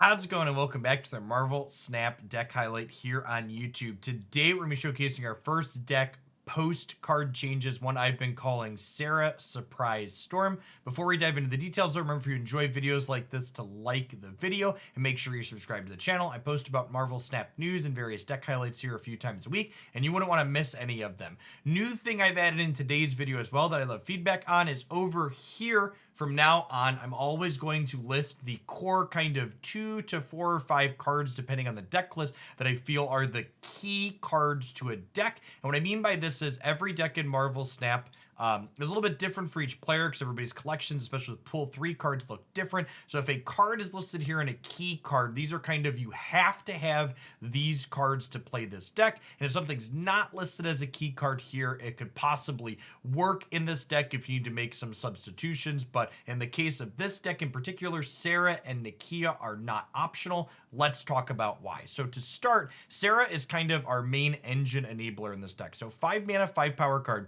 How's it going, and welcome back to the Marvel Snap deck highlight here on YouTube. Today we're going to be showcasing our first deck post card changes, one I've been calling Sera Surprise Storm. Before we dive into the details, though, remember if you enjoy videos like this to like the video and make sure you're subscribed to the channel. I post about Marvel Snap news and various deck highlights here a few times a week, and you wouldn't want to miss any of them. New thing I've added in today's video as well that I love feedback on is over here. From now on, I'm always going to list the core kind of 2 to 4 or 5 cards, depending on the deck list, that I feel are the key cards to a deck. And what I mean by this is every deck in Marvel Snap is a little bit different for each player because everybody's collections, especially with pool 3 cards, look different. So if a card is listed here in a key card, these are kind of, you have to have these cards to play this deck. And if something's not listed as a key card here, it could possibly work in this deck if you need to make some substitutions. But in the case of this deck in particular, Sera and Nakia are not optional. Let's talk about why. So to start, Sera is kind of our main engine enabler in this deck. So 5 mana, 5 power card.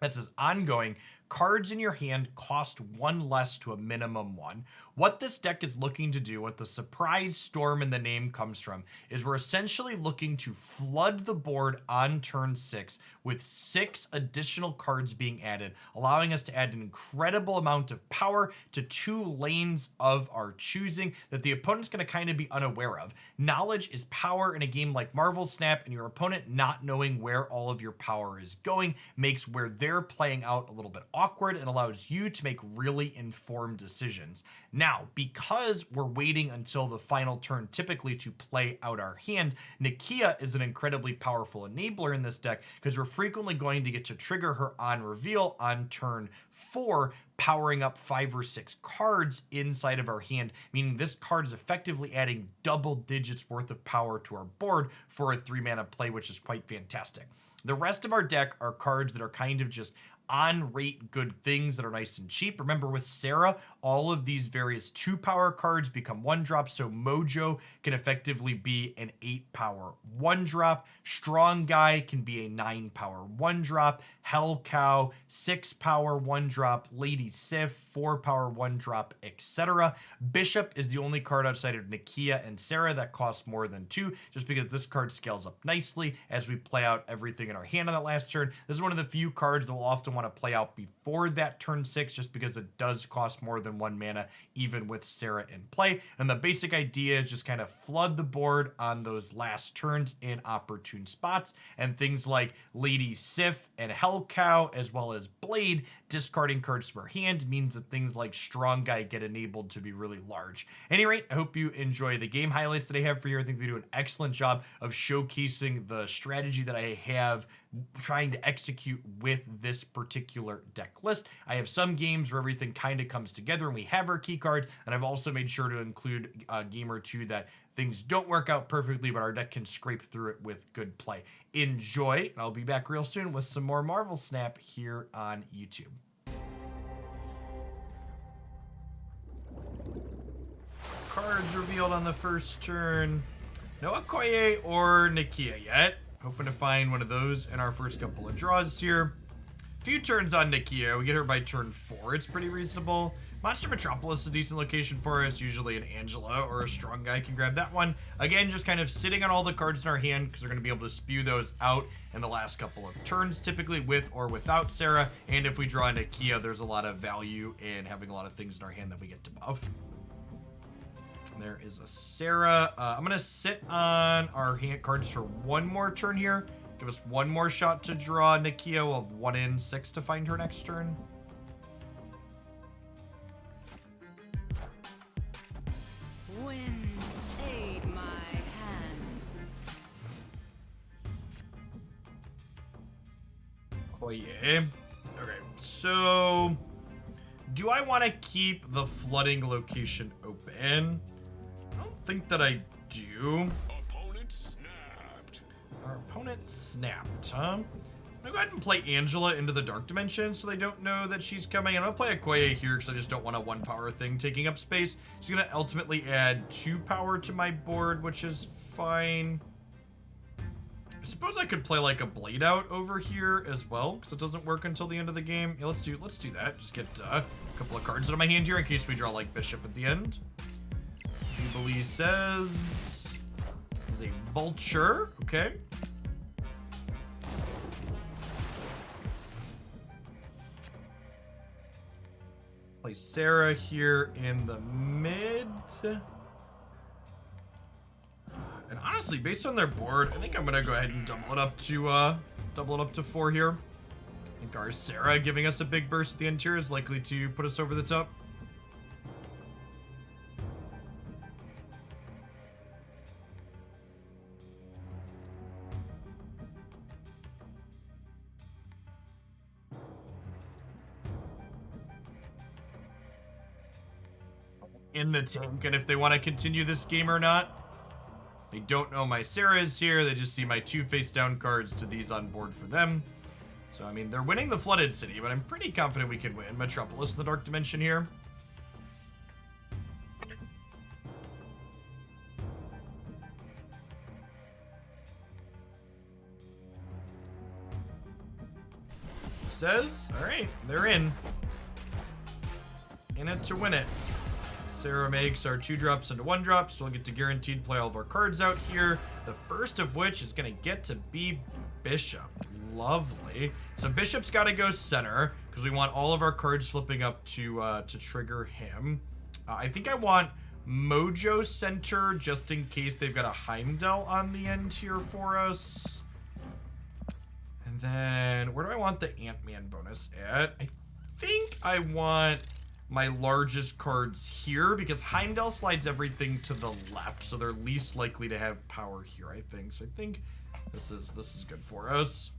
That says ongoing. Cards in your hand cost 1 less to a minimum 1. What this deck is looking to do, what the Surprise Storm in the name comes from, is we're essentially looking to flood the board on turn 6 with 6 additional cards being added, allowing us to add an incredible amount of power to 2 lanes of our choosing that the opponent's going to kind of be unaware of. Knowledge is power in a game like Marvel Snap, and your opponent not knowing where all of your power is going makes where they're playing out a little bit awkward and allows you to make really informed decisions. Now, because we're waiting until the final turn typically to play out our hand, Nakia is an incredibly powerful enabler in this deck because we're frequently going to get to trigger her on reveal on turn 4, powering up 5 or 6 cards inside of our hand, meaning this card is effectively adding double digits worth of power to our board for a 3 mana play, which is quite fantastic. The rest of our deck are cards that are kind of just on rate good things that are nice and cheap. Remember, with Sera, all of these various 2 power cards become 1 drop, so Mojo can effectively be an 8 power 1 drop. Strong Guy can be a 9 power 1 drop. Hell Cow, 6 power 1 drop. Lady Sif, 4 power 1 drop, etc. Bishop is the only card outside of Nakia and Sera that costs more than 2, just because this card scales up nicely as we play out everything in our hand on that last turn. This is one of the few cards that will often want to play out before that turn 6, just because it does cost more than 1 mana even with Sera in play. And the basic idea is just kind of flood the board on those last turns in opportune spots, and things like Lady Sif and Hell Cow as well as Blade discarding cards from her hand means that things like Strong Guy get enabled to be really large. At any rate, I hope you enjoy the game highlights that I have for you. I think they do an excellent job of showcasing the strategy that I have trying to execute with this particular deck list. I have some games where everything kind of comes together and we have our key cards, and I've also made sure to include a game or two that things don't work out perfectly, but our deck can scrape through it with good play. Enjoy, and I'll be back real soon with some more Marvel Snap here on YouTube. Cards revealed on the first turn. No Okoye or Nakia yet. Hoping to find one of those in our first couple of draws here. Few turns on Nakia. We get her by turn 4. It's pretty reasonable. Monster Metropolis is a decent location for us. Usually an Angela or a Strong Guy can grab that one. Again, just kind of sitting on all the cards in our hand because we're going to be able to spew those out in the last couple of turns, typically with or without Sera. And if we draw Nakia, there's a lot of value in having a lot of things in our hand that we get to buff. There is a Sera. I'm going to sit on our hand cards for one more turn here. Give us one more shot to draw Nakia. We'll have 1 in 6 to find her next turn. Wind, aid my hand. Oh yeah. Okay, so do I want to keep the flooding location open? I don't think that I do. Opponent snapped. Our opponent snapped, huh? I'm gonna go ahead and play Angela into the Dark Dimension so they don't know that she's coming. I'm gonna play Okoye here because I just don't want a 1 power thing taking up space. She's gonna ultimately add 2 power to my board, which is fine. I suppose I could play like a Blade Out over here as well, because it doesn't work until the end of the game. Yeah, let's do that. Just get a couple of cards out of my hand here in case we draw like Bishop at the end. I do Jubilee says is a vulture. Okay. Play Sera here in the mid. And honestly, based on their board, I think I'm gonna go ahead and double it up to 4 here. I think our Sera giving us a big burst at the end here is likely to put us over the top. In the tank, and if they want to continue this game or not. They don't know my Sera is here, they just see my 2 face down cards to these on board for them. So, I mean, they're winning the Flooded City, but I'm pretty confident we can win Metropolis in the Dark Dimension here. Says, alright, they're in. In it to win it. Sera makes our 2-drops into 1-drops, so we'll get to guaranteed play all of our cards out here. The first of which is going to get to be Bishop. Lovely. So Bishop's got to go center, because we want all of our cards flipping up to trigger him. I think I want Mojo center, just in case they've got a Heimdall on the end here for us. And then, where do I want the Ant-Man bonus at? I think I want my largest cards here, because Heimdall slides everything to the left, so they're least likely to have power here, I think. So I think this is good for us.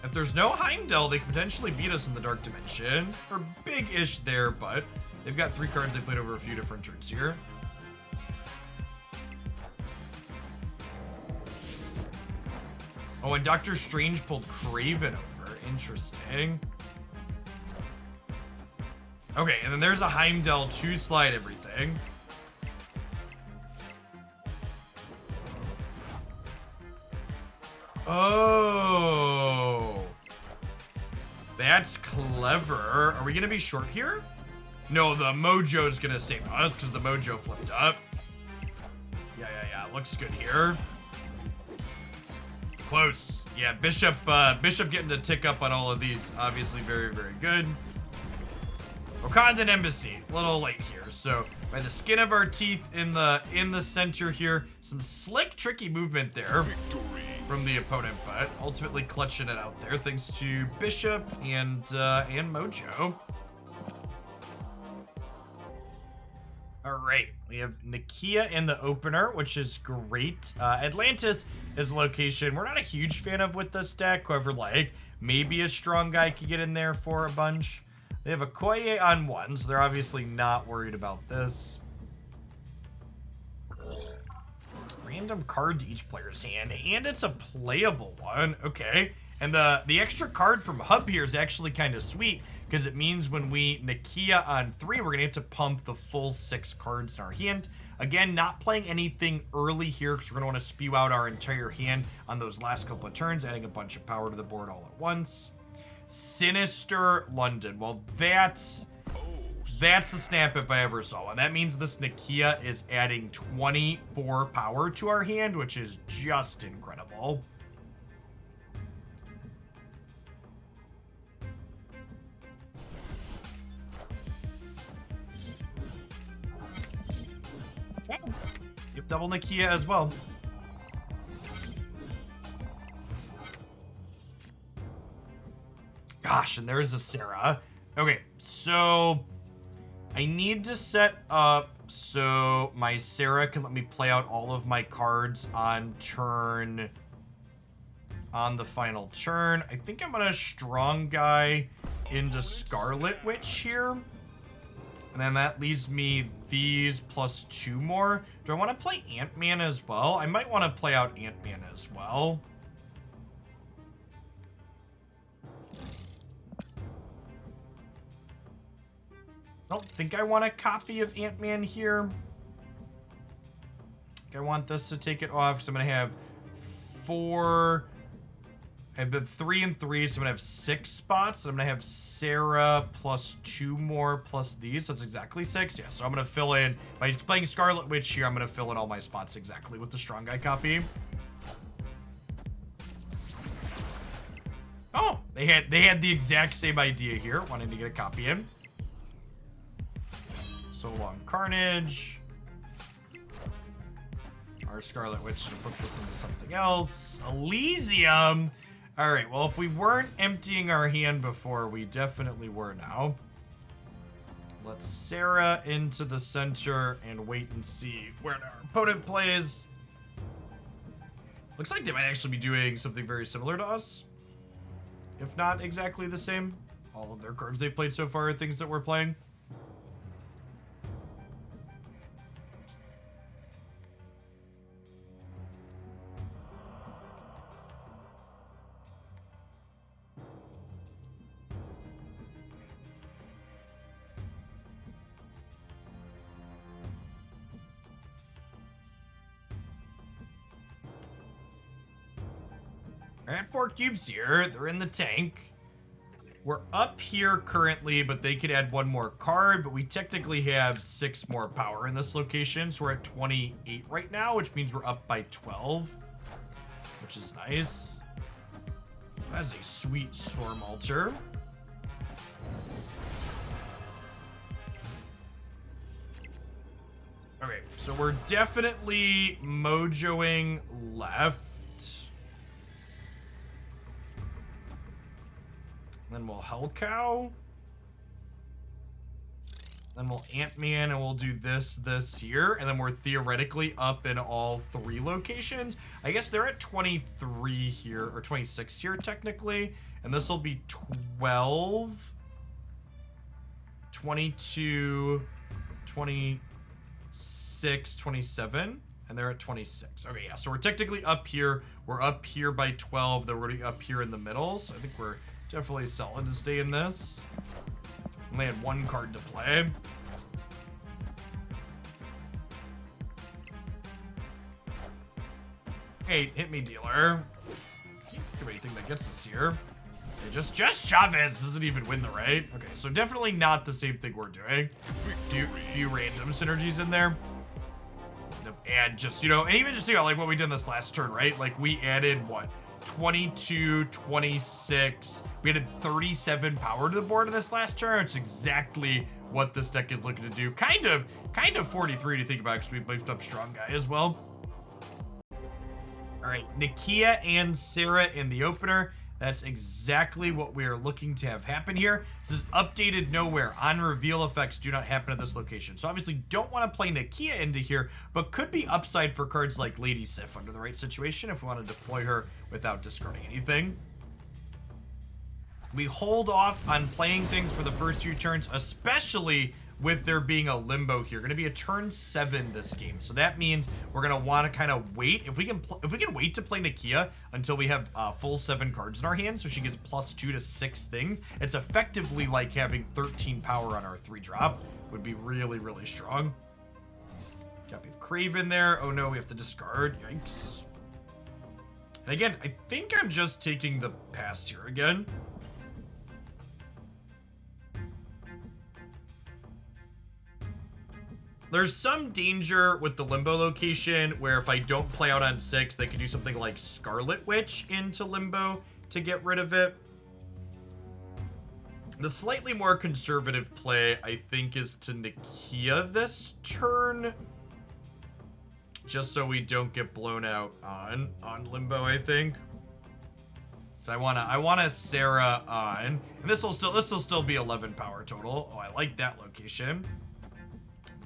If there's no Heimdall, they could potentially beat us in the Dark Dimension. Or big-ish there, but they've got 3 cards they played over a few different turns here. Oh, and Doctor Strange pulled Kraven over. Interesting. Okay, and then there's a Heimdall to slide everything. Oh. That's clever. Are we going to be short here? No, the Mojo's going to save us because the Mojo flipped up. Yeah. Looks good here. Close. Yeah, Bishop getting to tick up on all of these. Obviously very, very good. Wakandan Embassy, a little late here. So by the skin of our teeth in the center here. Some slick, tricky movement there from the opponent, but ultimately clutching it out there thanks to Bishop and Mojo. All right, we have Nakia in the opener, which is great. Atlantis is a location we're not a huge fan of with this deck. However, like, maybe a strong guy could get in there for a bunch. They have a Koye on 1, so they're obviously not worried about this. Random card to each player's hand, and it's a playable one. Okay, and the extra card from Hub here is actually kind of sweet, because it means when we Nakia on 3, we're going to have to pump the full 6 cards in our hand. Again, not playing anything early here, because we're going to want to spew out our entire hand on those last couple of turns, adding a bunch of power to the board all at once. Sinister London. Well, that's the snap if I ever saw one. That means this Nakia is adding 24 power to our hand, which is just incredible. You have double Nakia as well. Gosh, and there's a Sera. Okay, so I need to set up so my Sera can let me play out all of my cards on the final turn. I think I'm gonna Strong Guy into Scarlet Witch here. And then that leaves me these plus 2 more. Do I want to play Ant-Man as well? I might want to play out Ant-Man as well. I don't think I want a copy of Ant-Man here. I want this to take it off, because I'm going to have 4 I've been 3 and 3, so I'm gonna have 6 spots. I'm gonna have Sera plus 2 more plus these. So that's exactly 6. Yeah, so I'm gonna fill in by playing Scarlet Witch here. I'm gonna fill in all my spots exactly with the strong guy copy. Oh, they had the exact same idea here, wanting to get a copy in. So long Carnage. Our Scarlet Witch to flip this into something else. Elysium. All right, well, if we weren't emptying our hand before, we definitely were now. Let's Sera into the center and wait and see where our opponent plays. Looks like they might actually be doing something very similar to us. If not exactly the same. All of their cards they've played so far are things that we're playing. I had 4 cubes here. They're in the tank. We're up here currently, but they could add 1 more card, but we technically have 6 more power in this location. So we're at 28 right now, which means we're up by 12, which is nice. That's a sweet Storm Altar. Okay, so we're definitely mojoing left. Then we'll Hellcow. Then we'll Ant-Man, and we'll do this here. And then we're theoretically up in all 3 locations. I guess they're at 23 here, or 26 here technically. And this will be 12, 22, 26, 27. And they're at 26. Okay, yeah, so we're technically up here. We're up here by 12. They're already up here in the middle. So I think we're definitely solid to stay in this. Only had 1 card to play. Hey, hit me, dealer. Can't give anything that gets us here. Okay, just Chavez doesn't even win the raid. Okay, so definitely not the same thing we're doing. Few random synergies in there. And just, you know, and even just, you know, like what we did this last turn, right? Like we added what? 22, 26. We added 37 power to the board in this last turn. It's exactly what this deck is looking to do. Kind of 43 to think about because we beefed up Strong Guy as well. All right, Nakia and Sera in the opener. That's exactly what we are looking to have happen here. This is updated nowhere. On reveal effects do not happen at this location. So obviously don't want to play Nakia into here, but could be upside for cards like Lady Sif under the right situation if we want to deploy her without discarding anything. We hold off on playing things for the first few turns, especially with there being a limbo here. Going to be a turn 7 this game, so that means we're going to want to kind of wait. If we can wait to play Nakia until we have full 7 cards in our hand, so she gets +2 to 6 things. It's effectively like having 13 power on our 3-drop. Would be really, really strong. Copy of Craven there. Oh no, we have to discard. Yikes. And again, I think I'm just taking the pass here again. There's some danger with the Limbo location where if I don't play out on 6, they could do something like Scarlet Witch into Limbo to get rid of it. The slightly more conservative play, I think, is to Nakia this turn. Just so we don't get blown out on Limbo, I think. So I wanna Sera on. And this will still be 11 power total. Oh, I like that location.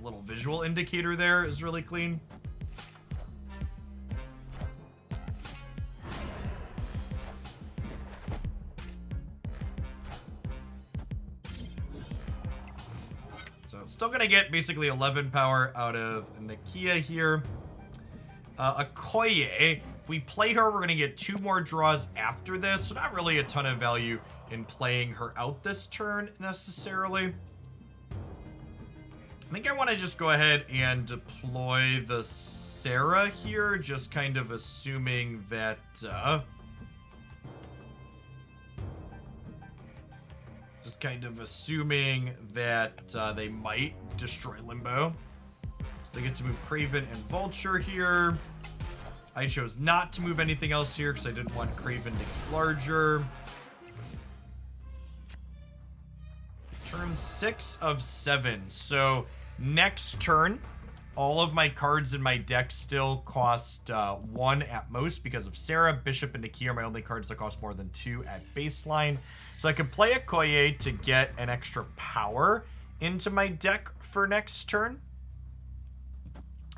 Little visual indicator there is really clean. So still gonna get basically 11 power out of Nakia here. Okoye, if we play her, we're gonna get 2 more draws after this, so not really a ton of value in playing her out this turn necessarily. I think I want to just go ahead and deploy the Sera here, just kind of assuming that was kind of assuming that they might destroy Limbo. So they get to move Craven and Vulture here. I chose not to move anything else here because I didn't want Craven to get larger. Turn 6 of 7. So next turn, all of my cards in my deck still cost 1 at most because of Sera. Bishop and Nakia are my only cards that cost more than 2 at baseline. So I could play a Koye to get an extra power into my deck for next turn.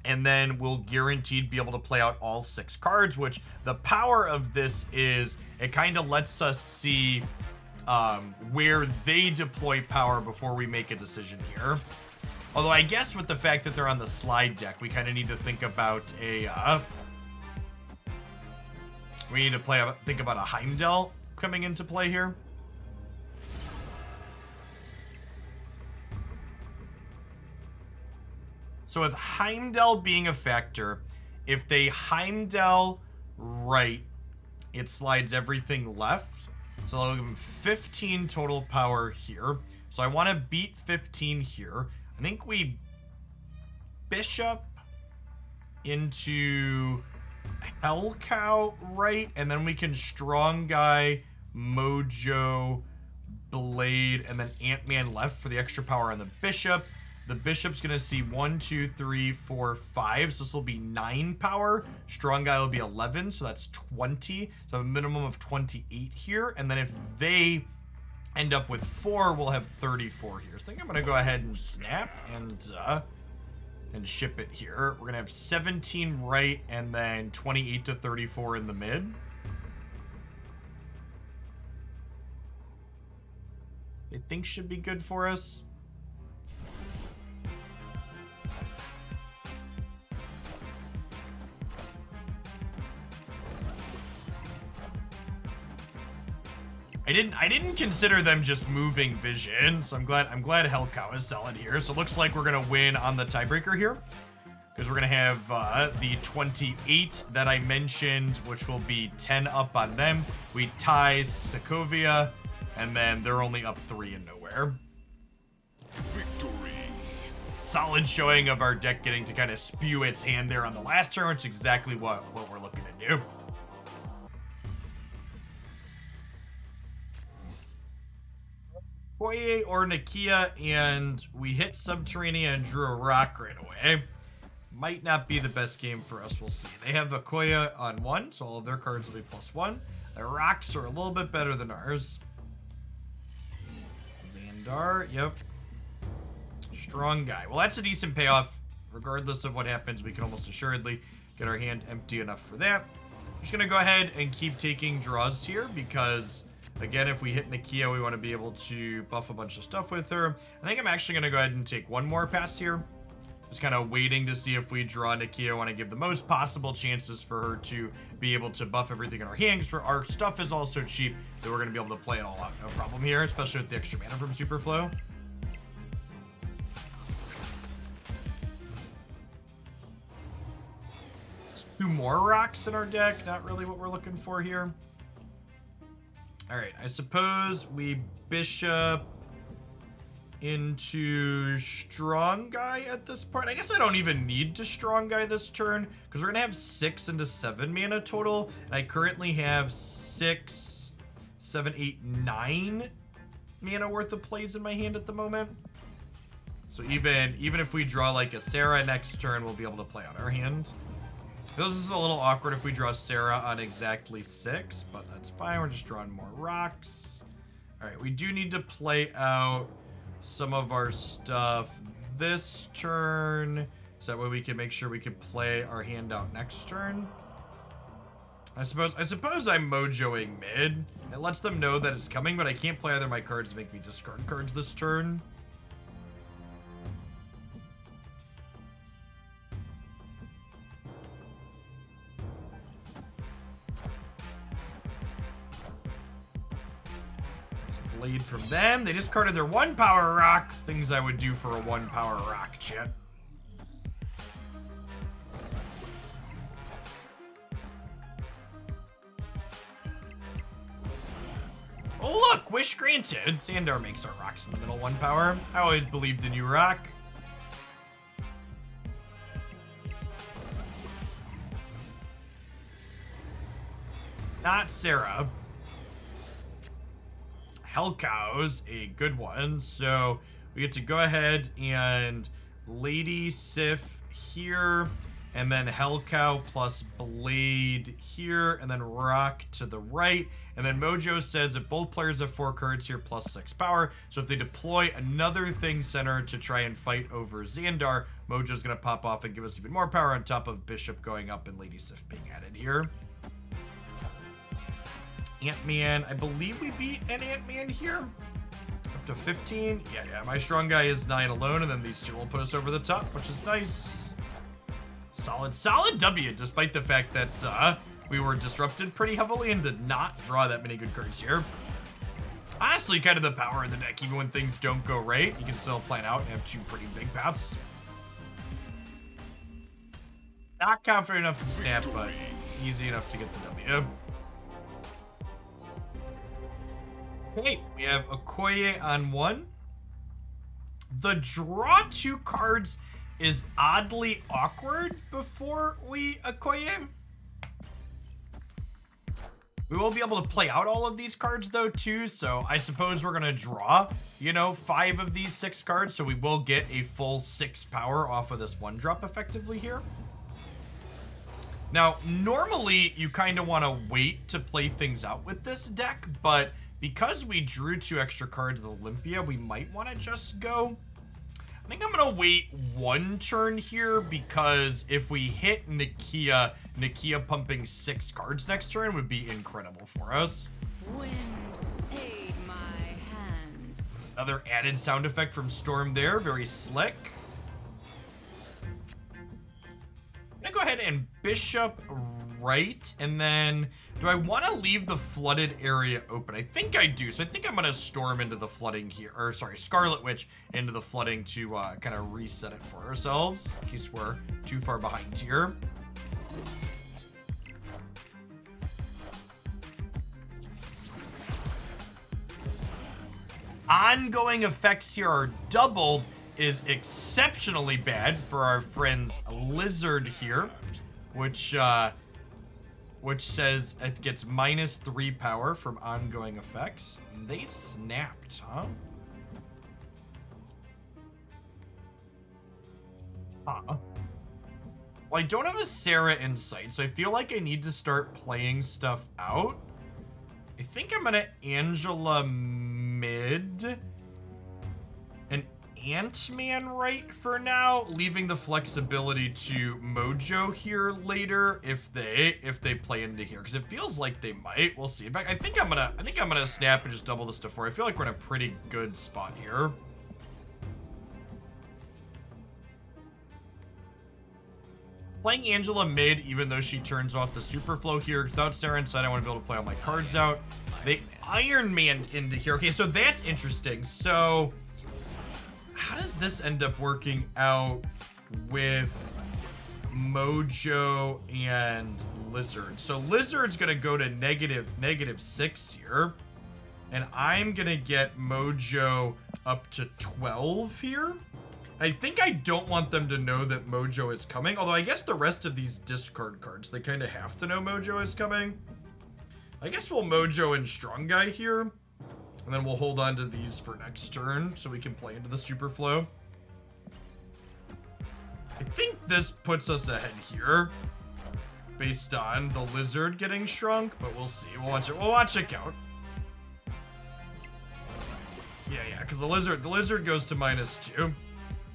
And then we'll guaranteed be able to play out all 6 cards, which the power of this is it kind of lets us see where they deploy power before we make a decision here. Although I guess with the fact that they're on the slide deck, we kind of need to think about a think about a Heimdall coming into play here. So with Heimdall being a factor, if they Heimdall right, it slides everything left. So I'll give them 15 total power here. So I want to beat 15 here. I think we Bishop into Hell Cow right, and then we can Strong Guy, Mojo, Blade, and then Ant-Man left for the extra power on the Bishop. The Bishop's going to see 1, 2, 3, 4, 5. So this will be 9 power. Strong Guy will be 11. So that's 20. So a minimum of 28 here. And then if they end up with 4, we'll have 34 here. So I think I'm going to go ahead and snap and ship it here. We're going to have 17 right and then 28 to 34 in the mid. I think should be good for us. I didn't consider them just moving Vision, so I'm glad Hell Cow is solid here. So it looks like we're gonna win on the tiebreaker here, because we're gonna have the 28 that I mentioned, which will be 10 up on them. We tie Sokovia, and then they're only up 3 and nowhere. Victory. Solid showing of our deck getting to kind of spew its hand there on the last turn. It's exactly what we're looking to do. Koye or Nakia, and we hit Subterranea and drew a rock right away. Might not be the best game for us, we'll see. They have a Koya on 1, so all of their cards will be +1. Their rocks are a little bit better than ours. Xandar, yep. Strong Guy. Well, that's a decent payoff. Regardless of what happens, we can almost assuredly get our hand empty enough for that. I'm just going to go ahead and keep taking draws here because, again, if we hit Nakia, we want to be able to buff a bunch of stuff with her. I think I'm actually going to go ahead and take one more pass here. Just kind of waiting to see if we draw Nakia. I want to give the most possible chances for her to be able to buff everything in our hand, because our stuff is also cheap that we're going to be able to play it all out. No problem here, especially with the extra mana from Superflow. Two more rocks in our deck. Not really what we're looking for here. All right, I suppose we Bishop into Strong Guy at this point. I guess I don't even need to Strong Guy this turn because we're gonna have 6 into 7 mana total, and I currently have 6, 7, 8, 9 mana worth of plays in my hand at the moment. So even if we draw like a Sera next turn, we'll be able to play on our hand. This is a little awkward if we draw Sera on exactly 6, but that's fine. We're just drawing more rocks. All right, we do need to play out some of our stuff this turn, so that way we can make sure we can play our hand out next turn. I suppose I'm mojoing mid. It lets them know that it's coming, but I can't play either of my cards to make me discard cards this turn. Blade from them. They discarded their 1 power rock. Things I would do for a 1 power rock, chat. Oh, look! Rock, wish granted. Xandar makes our rocks in the middle 1 power. I always believed in you, Rock. Not Sera. Hellcow's a good one, so we get to go ahead and Lady Sif here, and then Hellcow plus Blade here, and then Rock to the right. And then Mojo says that both players have 4 cards here plus 6 power, so if they deploy another Thing Center to try and fight over Xandar, Mojo's gonna pop off and give us even more power on top of Bishop going up and Lady Sif being added here. Ant-Man, I believe we beat an Ant-Man here. Up to 15. Yeah, my strong guy is 9 alone, and then these two will put us over the top, which is nice. Solid W, despite the fact that we were disrupted pretty heavily and did not draw that many good cards here. Honestly, kind of the power of the deck, even when things don't go right, you can still plan out and have 2 pretty big paths. Not confident enough to snap, but easy enough to get the W. Okay, we have Okoye on 1. The draw 2 cards is oddly awkward before we Okoye. We will be able to play out all of these cards though too, so I suppose we're gonna draw, 5 of these 6 cards, so we will get a full 6 power off of this 1 drop effectively here. Now, normally you kind of want to wait to play things out with this deck, but because we drew 2 extra cards with Olympia, we might want to just go. I think I'm going to wait 1 turn here, because if we hit Nakia pumping 6 cards next turn would be incredible for us. Wind, aid my hand. Another added sound effect from Storm there, very slick. I'm going to go ahead and Bishop right, and then do I want to leave the flooded area open? I think I do, so I think I'm going to Storm into the flooding here, or sorry, Scarlet Witch into the flooding to kind of reset it for ourselves, in case we're too far behind here. Ongoing effects here are doubled is exceptionally bad for our friends Lizard here, which says it gets -3 power from ongoing effects. They snapped, huh? Well, I don't have a Sera in sight, so I feel like I need to start playing stuff out. I think I'm gonna Angela mid and Ant-Man right for now, leaving the flexibility to Mojo here later if they play into here, because it feels like they might. We'll see. In fact, I think I'm gonna snap and just double this to 4. I feel like we're in a pretty good spot here. Playing Angela mid, even though she turns off the super flow here. Without Sera inside, I want to be able to play all my cards out. They Iron Man into here. Okay, so that's interesting. So how does this end up working out with Mojo and Lizard? So Lizard's gonna go to -6 here, and I'm gonna get Mojo up to 12 here. I think I don't want them to know that Mojo is coming, although I guess the rest of these discard cards, they kind of have to know Mojo is coming. I guess we'll Mojo and Strong Guy here, and then we'll hold on to these for next turn so we can play into the super flow. I think this puts us ahead here based on the Lizard getting shrunk, but we'll see. We'll watch it count. Yeah, because the lizard goes to -2.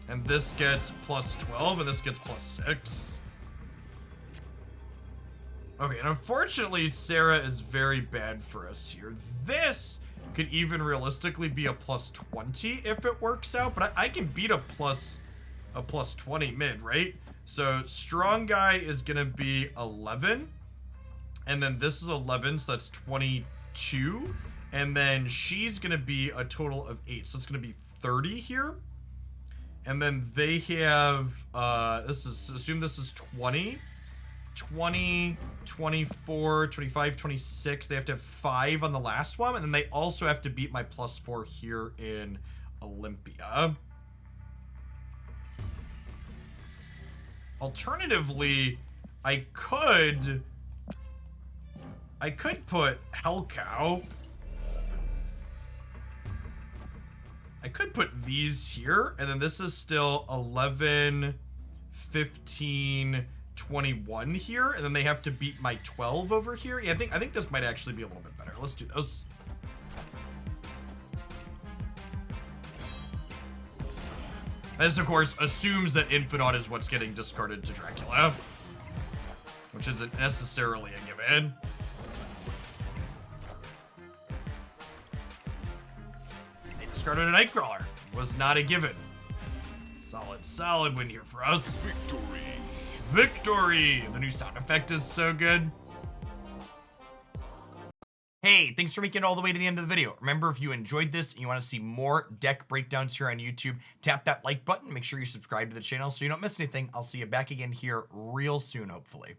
And this gets +12, and this gets +6. Okay, and unfortunately, Sera is very bad for us here. This could even realistically be a +20 if it works out, but I can beat a +20 mid, right? So Strong Guy is gonna be 11, and then this is 11, so that's 22, and then she's gonna be a total of 8, so it's gonna be 30 here. And then they have, assume this is 20. 20, 24, 25, 26. They have to have 5 on the last one, and then they also have to beat my +4 here in Olympia. Alternatively, I could put Hell Cow. I could put these here, and then this is still 11, 15, 21 here, and then they have to beat my 12 over here. Yeah, I think this might actually be a little bit better. Let's do those. This, of course, assumes that Infinite is what's getting discarded to Dracula, which isn't necessarily a given. They discarded a Nightcrawler. Was not a given. Solid win here for us. Victory. Victory! The new sound effect is so good. Hey, thanks for making it all the way to the end of the video. Remember, if you enjoyed this and you want to see more deck breakdowns here on YouTube, tap that like button. Make sure you subscribe to the channel so you don't miss anything. I'll see you back again here real soon, hopefully.